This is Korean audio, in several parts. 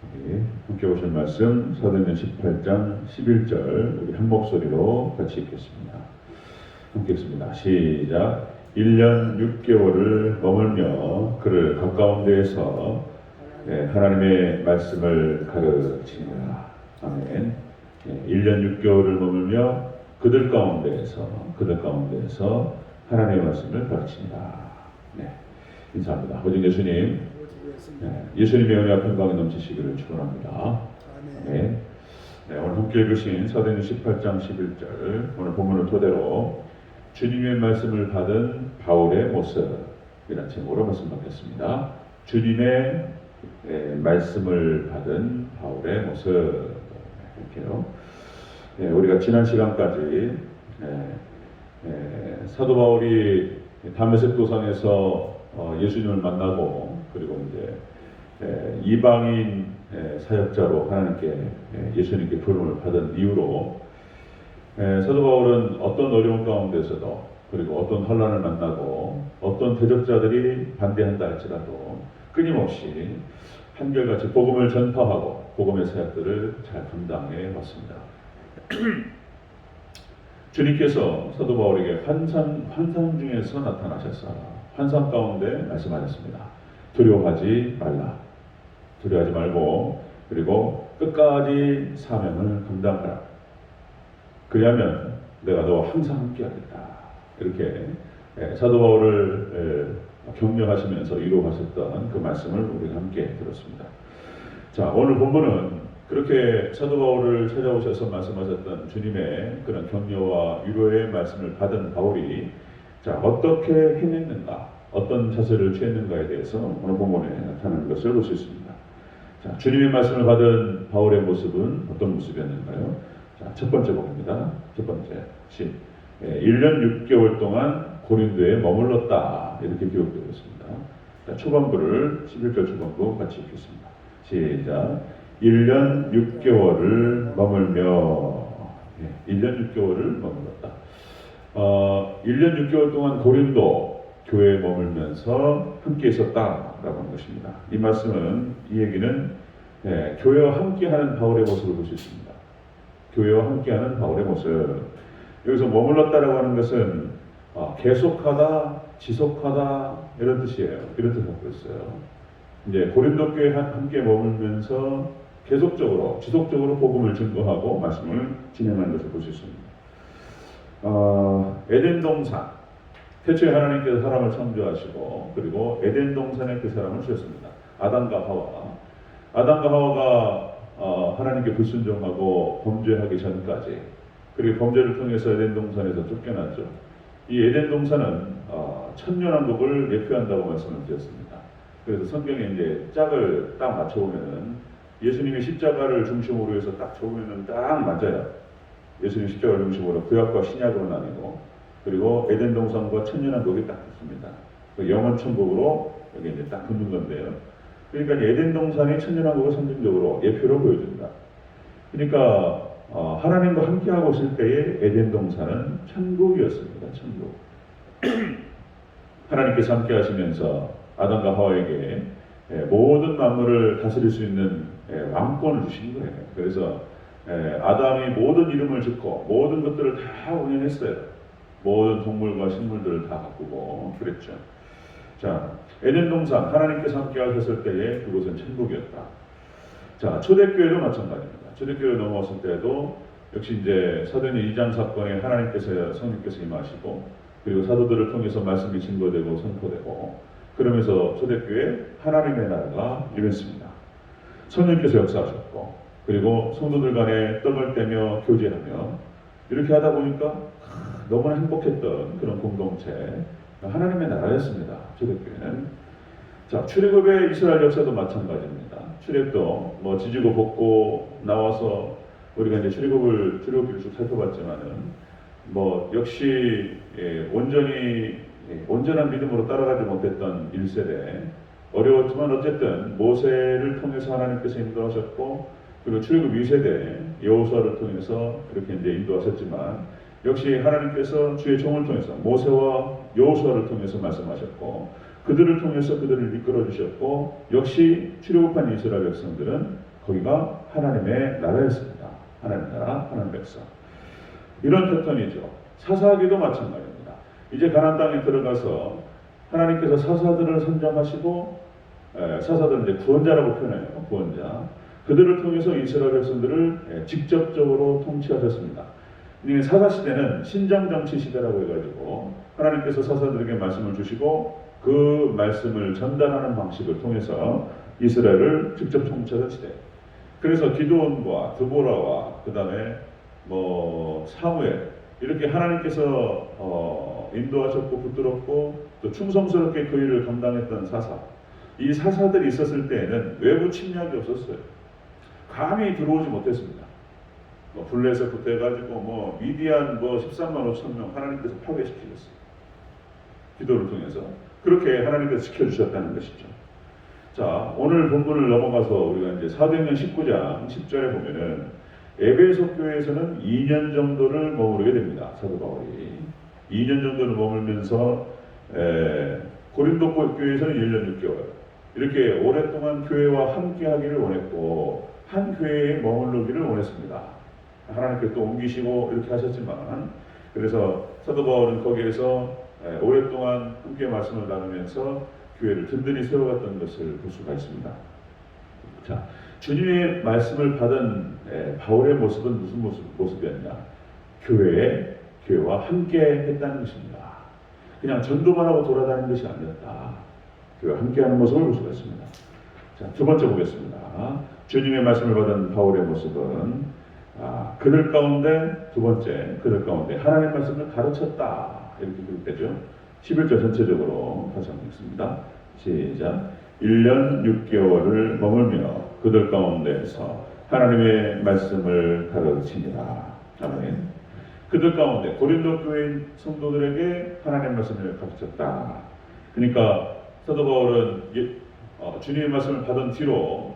우리 함께 보실 말씀 사도행전 18장 11절 우리 한 목소리로 같이 읽겠습니다. 함께 읽습니다. 시작. 1년 6개월을 머물며 그를 가까운 데에서 하나님의 말씀을 가르치니라. 아멘. 1년 6개월을 머물며 그들 가운데에서 하나님의 말씀을 가르치니라. 네, 인사합니다. 오직 예수님, 예수님의 은혜와 평강이 넘치시기를 축원합니다. 아멘. 네, 오늘 함께 읽으신 사도행전 18장 11절 오늘 본문을 토대로 주님의 말씀을 받은 바울의 모습이라는 제목으로 말씀 받겠습니다. 주님의 말씀을 받은 바울의 모습. 이렇게요. 우리가 지난 시간까지 사도 바울이 다메섹 도상에서 예수님을 만나고 그리고 이제 이방인 사역자로 하나님께 예수님께 부름을 받은 이후로 사도 바울은 어떤 어려운 가운데서도 그리고 어떤 혼란을 만나고 어떤 대적자들이 반대한다 할지라도 끊임없이 한결같이 복음을 전파하고 복음의 사역들을 잘 감당해 왔습니다. 주님께서 사도 바울에게 환상 중에서 나타나셔서 환상 가운데 말씀하셨습니다. 두려워하지 말라. 두려워하지 말고 그리고 끝까지 사명을 감당하라. 그리하면 내가 너와 항상 함께하겠다. 이렇게 사도 바울을 격려하시면서 위로하셨던 그 말씀을 우리가 함께 들었습니다. 자, 오늘 본문은 그렇게 사도 바울을 찾아오셔서 말씀하셨던 주님의 그런 격려와 위로의 말씀을 받은 바울이 자, 어떻게 해냈는가, 어떤 자세를 취했는가에 대해서 오늘 본문에 나타나는 것을 볼 수 있습니다. 자, 주님의 말씀을 받은 바울의 모습은 어떤 모습이었는가요? 자, 첫 번째 복입니다. 첫 번째 1년 6개월 동안 고린도에 머물렀다. 이렇게 기록되어 있습니다. 자, 초반부를 11절 초반부 같이 읽겠습니다. 시작. 1년 6개월을 머물며 1년 6개월을 머물렀다. 1년 6개월 동안 고린도 교회에 머물면서 함께 있었다라고 하는 것입니다. 이 말씀은, 이 얘기는 교회와 함께하는 바울의 모습을 볼 수 있습니다. 교회와 함께하는 바울의 모습. 여기서 머물렀다라고 하는 것은 계속하다, 지속하다 이런 뜻이에요. 이런 뜻을 갖고 있어요. 이제 고린도 교회에 함께 머물면서 계속적으로, 지속적으로 복음을 증거하고 말씀을 진행하는 것을 볼 수 있습니다. 에덴 동산, 태초에 하나님께서 사람을 창조하시고 그리고 에덴 동산에 그 사람을 주셨습니다. 아담과 하와가 하나님께 불순종하고 범죄하기 전까지, 그리고 범죄를 통해서 에덴 동산에서 쫓겨났죠. 이 에덴 동산은 천년왕국을 예표한다고 말씀을 드렸습니다. 그래서 성경에 이제 짝을 딱 맞춰보면은 예수님의 십자가를 중심으로 해서 딱 쳐보면은 딱 맞아요. 예수님 십자가를 중심으로 구약과 신약으로 나뉘고, 그리고 에덴 동산과 천년왕국이 딱 붙습니다. 그 영원 천국으로 여기 이제 딱 붙는 건데요. 그러니까 에덴 동산이 천년왕국을 상징적으로 예표로 보여준다. 그러니까 하나님과 함께하고 있을 때의 에덴 동산은 천국이었습니다. 천국. 하나님께서 함께 하시면서 아담과 하와에게 모든 만물을 다스릴 수 있는 왕권을 주신 거예요. 그래서 아담이 모든 이름을 짓고 모든 것들을 다 운영했어요. 모든 동물과 식물들을 다 가꾸고 그랬죠. 자, 에덴 동산, 하나님께서 함께 하셨을 때에 그곳은 천국이었다. 자, 초대교회도 마찬가지입니다. 초대교회로 넘어왔을 때도 역시 이제 사도행전 2장 사건에 하나님께서, 성령께서 임하시고 그리고 사도들을 통해서 말씀이 증거되고 선포되고 그러면서 초대교회 하나님의 나라가 임했습니다. 성령께서 역사하셨고 그리고 성도들 간에 떡을 떼며 교제하며 이렇게 하다 보니까 너무나 행복했던 그런 공동체, 하나님의 나라였습니다. 초대교회는. 자, 출애굽의 이스라엘 역사도 마찬가지입니다. 출애굽도 뭐 지지고 볶고 나와서 우리가 이제 출애굽을 쭉 살펴봤지만은 뭐 역시 온전한 믿음으로 따라가지 못했던 1세대, 어려웠지만 어쨌든 모세를 통해서 하나님께서 인도하셨고 그리고 출애굽 2세대 여호수아를 통해서 이렇게 이제 인도하셨지만 역시 하나님께서 주의 종을 통해서 모세와 여호수아를 통해서 말씀하셨고 그들을 통해서 그들을 이끌어 주셨고 역시 출애굽한 이스라엘 백성들은 거기가 하나님의 나라였습니다. 하나님 나라, 하나님 백성. 이런 패턴이죠. 사사기도 마찬가지입니다. 이제 가나안 땅에 들어가서 하나님께서 사사들을 선정하시고 사사들은 이제 구원자라고 표현해요. 구원자. 그들을 통해서 이스라엘 백성들을 직접적으로 통치하셨습니다. 사사 시대는 신장 정치 시대라고 해가지고 하나님께서 사사들에게 말씀을 주시고 그 말씀을 전달하는 방식을 통해서 이스라엘을 직접 통치하던 시대. 그래서 기드온과 드보라와 그 다음에 사무엘 이렇게 하나님께서 인도하셨고 붙들었고 또 충성스럽게 그 일을 감당했던 사사. 이 사사들이 있었을 때에는 외부 침략이 없었어요. 감히 들어오지 못했습니다. 블레셋부터 해가지고 미디안 13만 5천 명 하나님께서 파괴시키셨어요. 기도를 통해서 그렇게 하나님께서 지켜주셨다는 것이죠. 자, 오늘 본문을 넘어가서 우리가 이제 사도행전 19장 10절에 보면은 에베소 교회에서는 2년 정도를 머무르게 됩니다. 사도 바울이 2년 정도를 머물면서 고린도 교회에서는 1년 6개월 이렇게 오랫동안 교회와 함께하기를 원했고 한 교회에 머무르기를 원했습니다. 하나님께서 또 옮기시고 이렇게 하셨지만 그래서 사도 바울은 거기에서 오랫동안 함께 말씀을 나누면서 교회를 든든히 세워갔던 것을 볼 수가 있습니다. 자, 주님의 말씀을 받은 바울의 모습은 무슨 모습이었냐? 교회와 함께 했다는 것입니다. 그냥 전도만 하고 돌아다니는 것이 아니었다. 교회와 함께하는 모습을 볼 수가 있습니다. 자, 두 번째 보겠습니다. 주님의 말씀을 받은 바울의 모습은 그들 가운데 두 번째 그들 가운데 하나님의 말씀을 가르쳤다 이렇게 기록되죠. 11절 전체적으로 다시 한번 읽습니다. 시작. 1년 6개월을 머물며 그들 가운데서 하나님의 말씀을 가르치니라. 아멘. 그들 가운데 고린도 교회 성도들에게 하나님의 말씀을 가르쳤다. 그러니까 사도 바울은 주님의 말씀을 받은 뒤로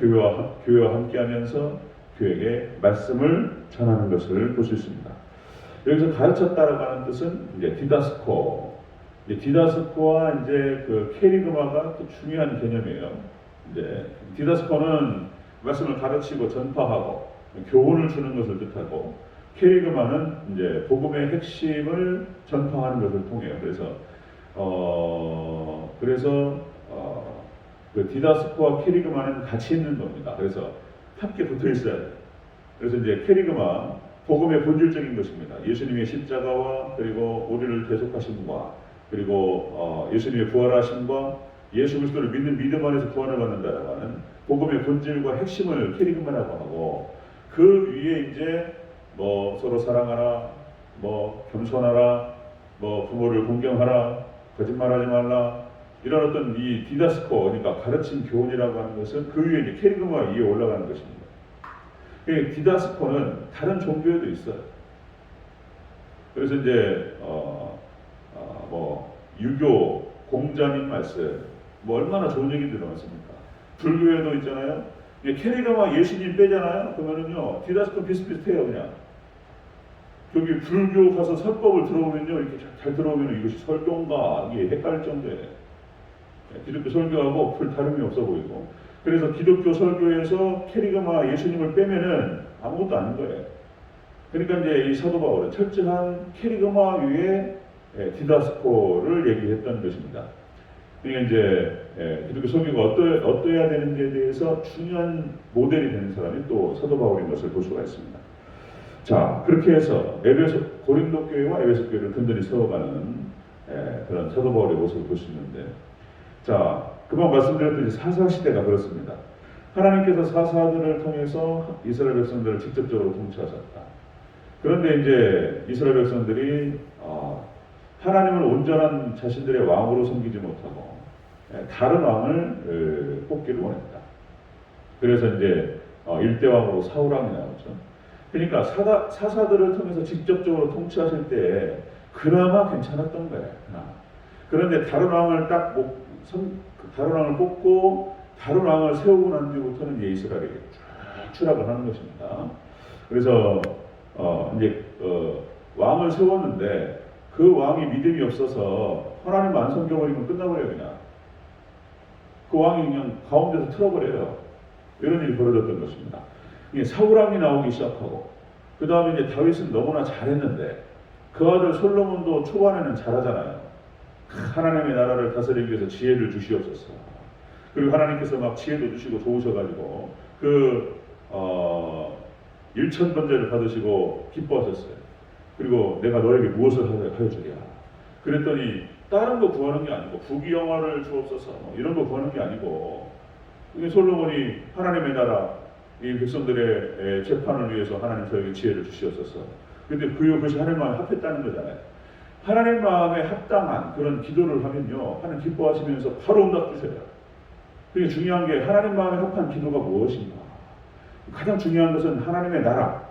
교회와 함께하면서 교회에게 말씀을 전하는 것을 볼 수 있습니다. 여기서 가르쳤다라고 하는 뜻은 이제 디다스코. 디다스코와 이제 그 케리그마가 또 중요한 개념이에요. 이제 디다스코는 말씀을 가르치고 전파하고 교훈을 주는 것을 뜻하고 케리그마는 이제 복음의 핵심을 전파하는 것을 통해요. 그래서 그 디다스코와 케리그마는 같이 있는 겁니다. 그래서 함께 붙어 있어야 돼요. 그래서 이제 케리그마 복음의 본질적인 것입니다. 예수님의 십자가와 그리고 우리를 대속하심과 그리고 예수님의 부활하심과 예수 그리스도를 믿는 믿음 안에서 구원을 받는다라고 하는 복음의 본질과 핵심을 케리그마라고 하고 그 위에 이제 서로 사랑하라, 겸손하라, 부모를 공경하라, 거짓말하지 말라 이런 어떤 이 디다스코 그러니까 가르친 교훈이라고 하는 것은 그 위에 이제 케리그마 위에 올라가는 것입니다. 디다스코는 다른 종교에도 있어요. 그래서 이제 유교, 공자님 말씀, 얼마나 좋은 얘기들이 많습니까? 불교에도 있잖아요. 케리그마 예수님 빼잖아요. 그러면은요 디다스코 비슷비슷해요 그냥. 저기 불교 가서 설법을 들어오면요 이렇게 잘 들어오면 이것이 설교인가 이게 헷갈릴 정도예요. 기독교 설교하고 별 다름이 없어 보이고. 그래서 기독교 설교에서 케리그마 예수님을 빼면은 아무것도 아닌 거예요. 그러니까 이제 이 사도 바울은 철저한 케리그마 위에 디다스코를 얘기했던 것입니다. 그러니까 이제 기독교 설교가 어떠해야 되는지에 대해서 중요한 모델이 되는 사람이 또 사도 바울인 것을 볼 수가 있습니다. 자, 그렇게 해서 고린도 교회와 에베소 교회를 든든히 세워가는 그런 사도 바울의 모습을 볼 수 있는데, 자, 금방 말씀드렸듯이 사사 시대가 그렇습니다. 하나님께서 사사들을 통해서 이스라엘 백성들을 직접적으로 통치하셨다. 그런데 이제 이스라엘 백성들이 하나님을 온전한 자신들의 왕으로 섬기지 못하고 다른 왕을 뽑기를 원했다. 그래서 이제 일대왕으로 사울왕이 나오죠. 그러니까 사사들을 통해서 직접적으로 통치하실 때 그나마 괜찮았던 거예요. 그런데 다른 왕을 다른 왕을 뽑고 다른 왕을 세우고 난 뒤부터는 이제 이스라엘이 추락을 하는 것입니다. 그래서 이제 왕을 세웠는데 그 왕이 믿음이 없어서 하나님 안 섬겨버리면 끝나버려요. 그냥 그 왕이 그냥 가운데서 틀어버려요. 이런 일이 벌어졌던 것입니다. 이게 사울왕이 나오기 시작하고 그 다음에 이제 다윗은 너무나 잘했는데 그 아들 솔로몬도 초반에는 잘하잖아요. 하나님의 나라를 다스리기 위해서 지혜를 주시옵소서. 그리고 하나님께서 막 지혜도 주시고 좋으셔가지고 그 일천번제를 받으시고 기뻐하셨어요. 그리고 내가 너에게 무엇을 하여 주랴. 그랬더니 다른 거 구하는 게 아니고 부귀영화를 주옵소서 이런 거 구하는 게 아니고 솔로몬이 하나님의 나라 이 백성들의 재판을 위해서 하나님 저에게 지혜를 주시옵소서. 근데 그것이 하나님 마음에 합했다는 거잖아요. 하나님 마음에 합당한 그런 기도를 하면요 하나님 기뻐하시면서 바로 응답 주셔요. 그게 중요한 게 하나님 마음에 합한 기도가 무엇인가. 가장 중요한 것은 하나님의 나라,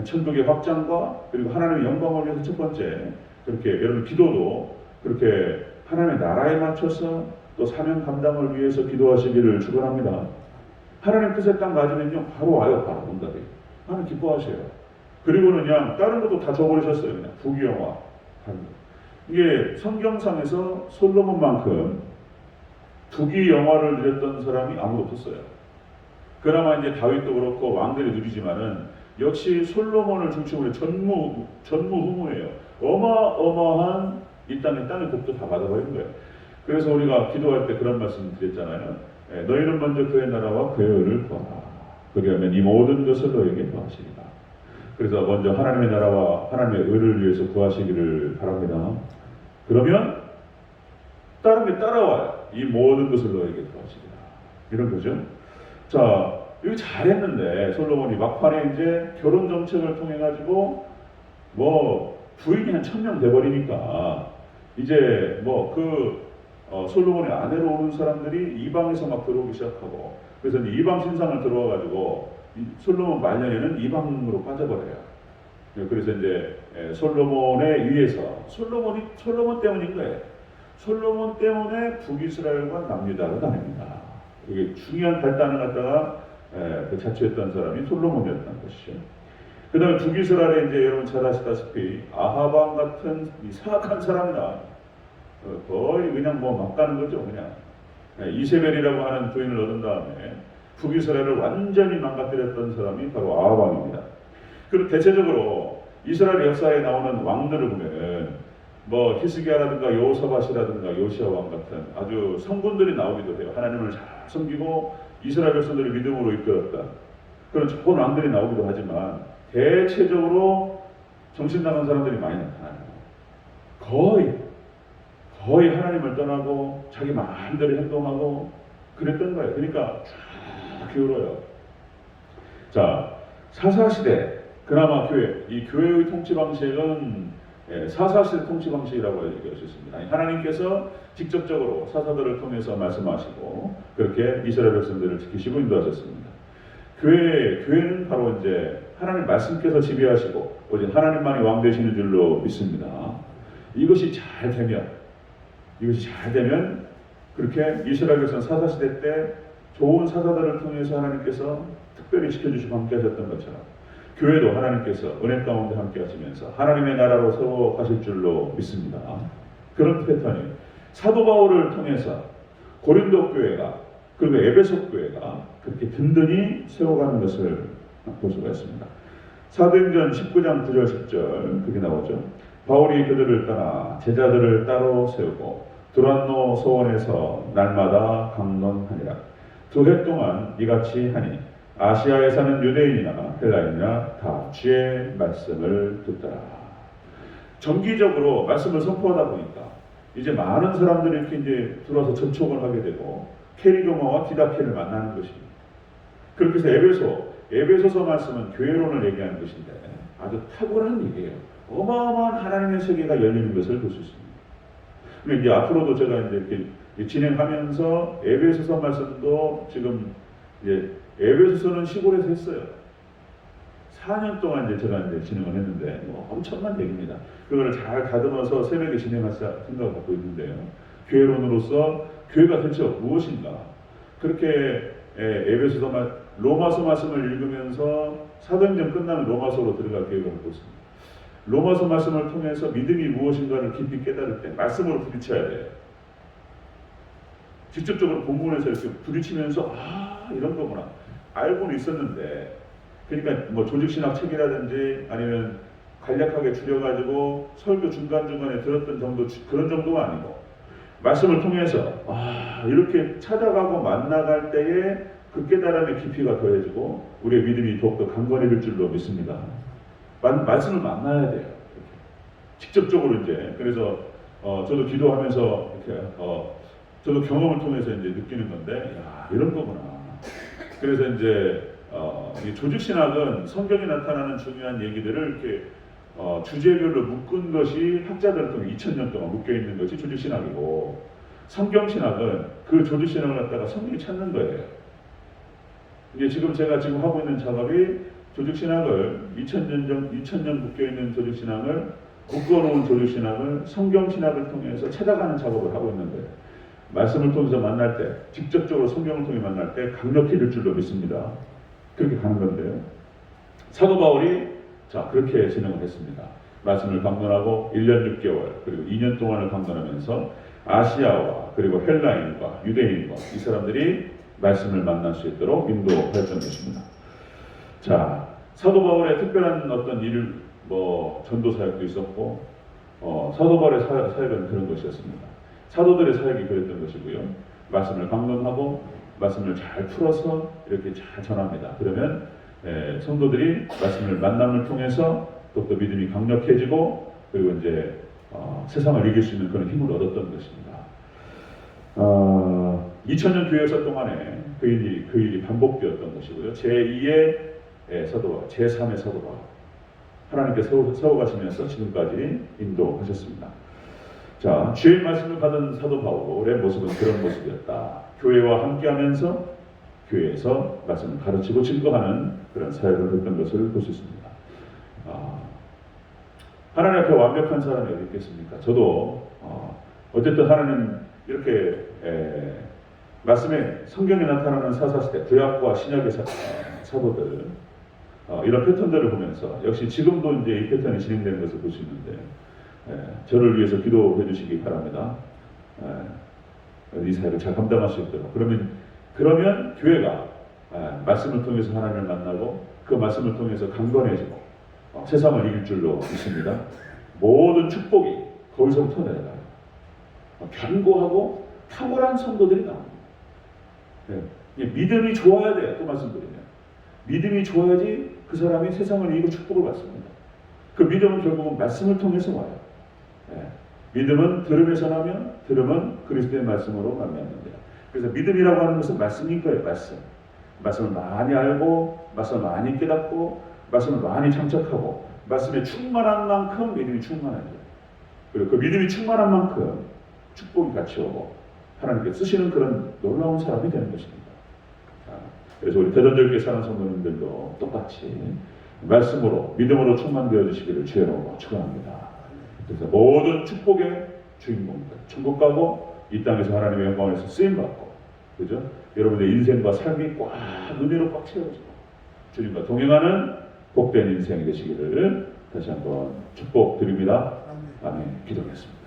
천국의 확장과 그리고 하나님의 영광을 위해서 첫 번째 그렇게 여러분 기도도 그렇게 하나님의 나라에 맞춰서 또 사명 감당을 위해서 기도하시기를 축원합니다. 하나님 뜻에 딱 맞으면요 바로 와요. 바로 응답이. 하나님 기뻐하셔요. 그리고는 그냥 다른 것도 다 줘버리셨어요. 그냥 부귀영화. 이게 성경상에서 솔로몬만큼 부귀영화를 누렸던 사람이 아무도 없었어요. 그나마 이제 다윗도 그렇고 왕들이 누리지만은 역시 솔로몬을 중심으로 전무후무예요. 어마어마한 이 땅의 복도 다 받아버린 거예요. 그래서 우리가 기도할 때 그런 말씀 드렸잖아요. 너희는 먼저 그의 나라와 그의 의를 구하라. 그리하면 이 모든 것을 너에게 더하시리라. 그래서 먼저 하나님의 나라와 하나님의 의를 위해서 구하시기를 바랍니다. 그러면 다른 게 따라와요. 이 모든 것을 너에게 더하시리라. 이런 거죠. 자, 여기 잘했는데 솔로몬이 막판에 이제 결혼 정책을 통해 가지고 뭐 부인이 한 1000명 돼버리니까 이제 솔로몬의 아내로 오는 사람들이 이방에서 막 들어오기 시작하고 그래서 이제 이방 신상을 들어와 가지고 솔로몬 말년에는 이방으로 빠져버려요. 그래서 이제 솔로몬에 의해서 솔로몬 때문인 거예요. 솔로몬 때문에 북이스라엘과 남유다가 나뉩니다. 이게 중요한 발단을 갖다가 자초했던 사람이 솔로몬이었다는 것이죠. 그 다음에 북이스라엘에 이제 여러분 잘 아시다시피 아하방 같은 이 사악한 사람이다. 거의 그냥 막 가는 거죠. 그냥 이세벨이라고 하는 부인을 얻은 다음에 북이스라엘을 완전히 망가뜨렸던 사람이 바로 아하방입니다. 그리고 대체적으로 이스라엘 역사에 나오는 왕들을 보면은 히스기야라든가 여호사밧이라든가 요시야 왕 같은 아주 성군들이 나오기도 해요. 하나님을 잘 섬기고 이스라엘 백성들을 믿음으로 이끌었다. 그런 좋은 왕들이 나오기도 하지만 대체적으로 정신 나간 사람들이 많이 나타나요. 거의 하나님을 떠나고 자기 마음대로 행동하고 그랬던 거예요. 그러니까 쫙 기울어요. 자, 사사시대 그나마 이 교회의 통치 방식은 사사시대 통치 방식이라고 얘기할 수 있습니다. 하나님께서 직접적으로 사사들을 통해서 말씀하시고 그렇게 이스라엘 백성들을 지키시고 인도하셨습니다. 교회는 바로 이제 하나님 말씀께서 지배하시고 오직 하나님만이 왕 되시는 줄로 믿습니다. 이것이 잘 되면 그렇게 이스라엘 백성 사사시대 때 좋은 사사들을 통해서 하나님께서 특별히 지켜주시고 함께 하셨던 것처럼 교회도 하나님께서 은혜 가운데 함께 하시면서 하나님의 나라로 세워 가실 줄로 믿습니다. 그런 패턴이 사도 바울을 통해서 고린도 교회가 그리고 에베소 교회가 그렇게 든든히 세워가는 것을 볼 수가 있습니다. 사도행전 19장 9절 10절 그게 나오죠. 바울이 그들을 떠나 제자들을 따로 세우고 두란노 소원에서 날마다 강론하니라. 2해 동안 이같이 하니 아시아에 사는 유대인이나 헬라인이나 다 주의 말씀을 듣더라. 정기적으로 말씀을 선포하다 보니까 이제 많은 사람들이 이렇게 이제 들어와서 접촉을 하게 되고 케리고마와 디다케를 만나는 것입니다. 그렇게 해서 에베소서 말씀은 교회론을 얘기하는 것인데 아주 탁월한 얘기예요. 어마어마한 하나님의 세계가 열리는 것을 볼 수 있습니다. 근데 이제 앞으로도 제가 이제 이렇게 진행하면서 에베소서 말씀도 지금 이제 에베소서는 시골에서 했어요. 4년 동안 이제 제가 이제 진행을 했는데 엄청난 얘기입니다. 그걸 잘 다듬어서 새벽에 진행할 생각을 갖고 있는데요. 교회론으로서 교회가 대체 무엇인가? 그렇게 에베소서 로마서 말씀을 읽으면서 사도행전 끝나면 로마서로 들어갈 계획을 갖고 있습니다. 로마서 말씀을 통해서 믿음이 무엇인가를 깊이 깨달을 때 말씀으로 부딪혀야 돼요. 직접적으로 본문에서 이렇게 부딪히면서 이런 거구나. 알고는 있었는데, 그러니까 뭐 조직신학 책이라든지 아니면 간략하게 줄여가지고 설교 중간중간에 들었던 정도, 그런 정도가 아니고 말씀을 통해서 이렇게 찾아가고 만나갈 때에 그 깨달음의 깊이가 더해지고 우리의 믿음이 더욱더 강건해질 줄로 믿습니다. 말씀을 만나야 돼요. 직접적으로 이제. 그래서 저도 기도하면서 이렇게 저도 경험을 통해서 이제 느끼는 건데, 야, 이런 거구나. 그래서 이제 이 조직신학은 성경에 나타나는 중요한 얘기들을 이렇게 주제별로 묶은 것이 학자들을 통해 2000년 동안 묶여 있는 것이 조직신학이고, 성경신학은 그 조직신학을 갖다가 성경이 찾는 거예요. 이게 제가 지금 하고 있는 작업이 조직신학을 2000년 묶여 있는 조직신학을 묶어놓은 조직신학을 성경신학을 통해서 찾아가는 작업을 하고 있는 거예요. 말씀을 통해서 만날 때, 직접적으로 성경을 통해 만날 때 강력해질 줄로 믿습니다. 그렇게 가는 건데요. 사도 바울이 그렇게 진행을 했습니다. 말씀을 강론하고 1년 6개월 그리고 2년 동안을 강론하면서 아시아와 그리고 헬라인과 유대인과 이 사람들이 말씀을 만날 수 있도록 인도했던 것입니다. 자, 사도 바울의 특별한 어떤 일을 전도 사역도 있었고, 사도 바울의 사역은 그런 것이었습니다. 사도들의 사역이 그랬던 것이고요. 말씀을 강론하고 말씀을 잘 풀어서 이렇게 잘 전합니다. 그러면 성도들이 말씀을 만남을 통해서 또 믿음이 강력해지고, 그리고 이제 세상을 이길 수 있는 그런 힘을 얻었던 것입니다. 2000년 교회 역사 동안에 그 일이 반복되었던 것이고요. 제2의 사도 바울, 제3의 사도 바울, 하나님께서 세워가시면서 지금까지 인도하셨습니다. 자, 주의 말씀을 받은 사도 바울의 모습은 그런 모습이었다. 교회와 함께하면서 교회에서 말씀을 가르치고 증거하는 그런 사역을 했던 것을 볼 수 있습니다. 하나님 앞에 완벽한 사람이 어디 있겠습니까? 저도 어쨌든 하나님 이렇게 말씀에 성경에 나타나는 사사시대 구약과 신약의 사도들 이런 패턴들을 보면서 역시 지금도 이제 이 패턴이 진행되는 것을 볼 수 있는데, 저를 위해서 기도해 주시기 바랍니다. 이 사역을 잘 감당할 수 있도록. 그러면 교회가 말씀을 통해서 하나님을 만나고 그 말씀을 통해서 강건해지고 세상을 이길 줄로 믿습니다. 모든 축복이 거기서부터 내려가요. 견고하고 탁월한 성도들이 나옵니다. 믿음이 좋아야 돼요. 또 말씀드리면 믿음이 좋아야지 그 사람이 세상을 이기고 축복을 받습니다. 그 믿음은 결국은 말씀을 통해서 와요. 믿음은 들음에서 나면 들음은 그리스도의 말씀으로 말미암는다. 그래서 믿음이라고 하는 것은 말씀인 거예요. 말씀을 많이 알고 말씀을 많이 깨닫고 말씀을 많이 장착하고 말씀에 충만한 만큼 믿음이 충만해져요. 그리고 그 믿음이 충만한 만큼 축복이 같이 오고 하나님께 쓰시는 그런 놀라운 사람이 되는 것입니다. 그래서 우리 대전절교회 사는 성도님들도 똑같이 말씀으로 믿음으로 충만되어 주시기를 주의로 축원합니다. 그래서 모든 축복의 주인공들, 천국 가고 이 땅에서 하나님의 영광에서 쓰임 받고, 그죠? 여러분의 인생과 삶이 꽉 은혜로 꽉 채워지고 주님과 동행하는 복된 인생이 되시기를 다시 한번 축복드립니다. 아멘. 기도하겠습니다.